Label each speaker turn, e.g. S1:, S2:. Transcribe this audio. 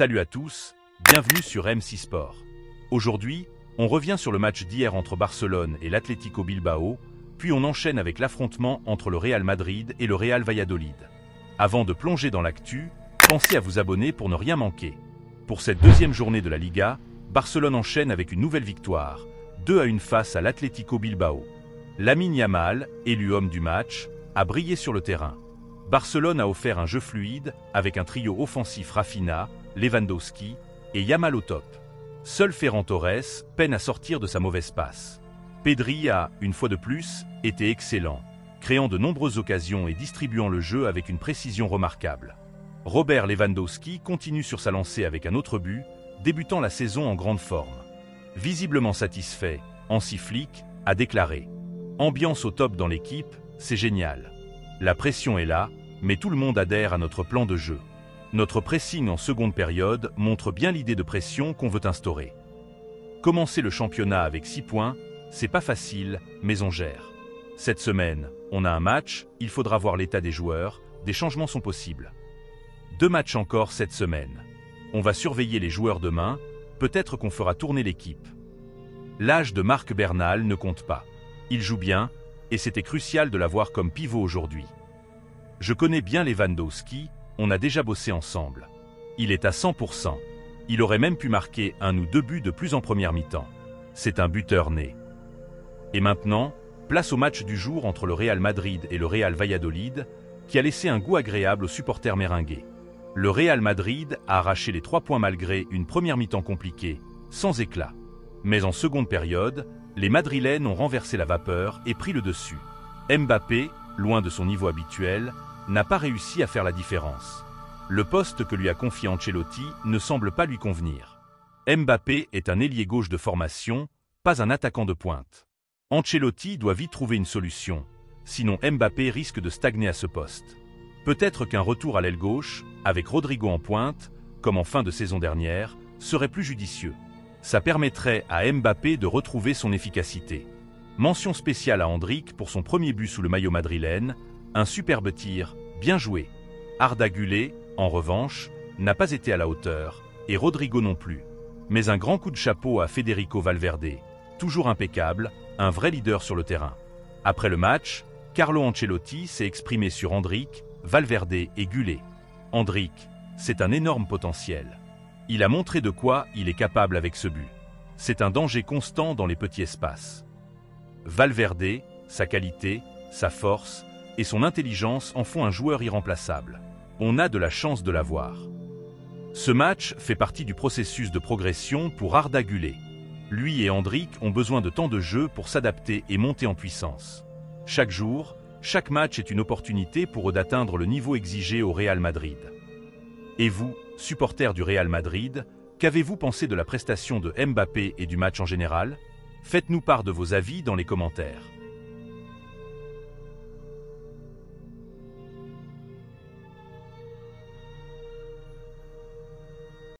S1: Salut à tous, bienvenue sur M6 Sport. Aujourd'hui, on revient sur le match d'hier entre Barcelone et l'Atlético Bilbao, puis on enchaîne avec l'affrontement entre le Real Madrid et le Real Valladolid. Avant de plonger dans l'actu, pensez à vous abonner pour ne rien manquer. Pour cette deuxième journée de la Liga, Barcelone enchaîne avec une nouvelle victoire, 2-1 face à l'Atlético Bilbao. Lamine Yamal, élu homme du match, a brillé sur le terrain. Barcelone a offert un jeu fluide avec un trio offensif Rafinha, Lewandowski et Yamal au top. Seul Ferran Torres peine à sortir de sa mauvaise passe. Pedri a, une fois de plus, été excellent, créant de nombreuses occasions et distribuant le jeu avec une précision remarquable. Robert Lewandowski continue sur sa lancée avec un autre but, débutant la saison en grande forme. Visiblement satisfait, Hansi Flick a déclaré « Ambiance au top dans l'équipe, c'est génial. La pression est là, mais tout le monde adhère à notre plan de jeu. Notre pressing en seconde période montre bien l'idée de pression qu'on veut instaurer. Commencer le championnat avec 6 points, c'est pas facile, mais on gère. Cette semaine, on a un match, il faudra voir l'état des joueurs, des changements sont possibles. 2 matchs encore cette semaine. On va surveiller les joueurs demain, peut-être qu'on fera tourner l'équipe. L'âge de Marc Bernal ne compte pas. Il joue bien, et c'était crucial de l'avoir comme pivot aujourd'hui. Je connais bien Lewandowski, on a déjà bossé ensemble. Il est à 100%. Il aurait même pu marquer 1 ou 2 buts de plus en première mi-temps. C'est un buteur né. Et maintenant, place au match du jour entre le Real Madrid et le Real Valladolid, qui a laissé un goût agréable aux supporters merengues. Le Real Madrid a arraché les 3 points malgré une première mi-temps compliquée, sans éclat. Mais en seconde période, les Madrilènes ont renversé la vapeur et pris le dessus. Mbappé, loin de son niveau habituel, n'a pas réussi à faire la différence. Le poste que lui a confié Ancelotti ne semble pas lui convenir. Mbappé est un ailier gauche de formation, pas un attaquant de pointe. Ancelotti doit vite trouver une solution, sinon Mbappé risque de stagner à ce poste. Peut-être qu'un retour à l'aile gauche, avec Rodrigo en pointe, comme en fin de saison dernière, serait plus judicieux. Ça permettrait à Mbappé de retrouver son efficacité. Mention spéciale à Endrick pour son premier but sous le maillot madrilène, un superbe tir, bien joué. Arda Güler, en revanche, n'a pas été à la hauteur, et Rodrigo non plus. Mais un grand coup de chapeau à Federico Valverde, toujours impeccable, un vrai leader sur le terrain. Après le match, Carlo Ancelotti s'est exprimé sur Endrick, Valverde et Güler. Endrick, c'est un énorme potentiel. Il a montré de quoi il est capable avec ce but. C'est un danger constant dans les petits espaces. Valverde, sa qualité, sa force et son intelligence en font un joueur irremplaçable. On a de la chance de l'avoir. Ce match fait partie du processus de progression pour Arda Güler. Lui et Endrick ont besoin de temps de jeu pour s'adapter et monter en puissance. Chaque jour, chaque match est une opportunité pour eux d'atteindre le niveau exigé au Real Madrid. Et vous, supporters du Real Madrid, qu'avez-vous pensé de la prestation de Mbappé et du match en général? Faites-nous part de vos avis dans les commentaires.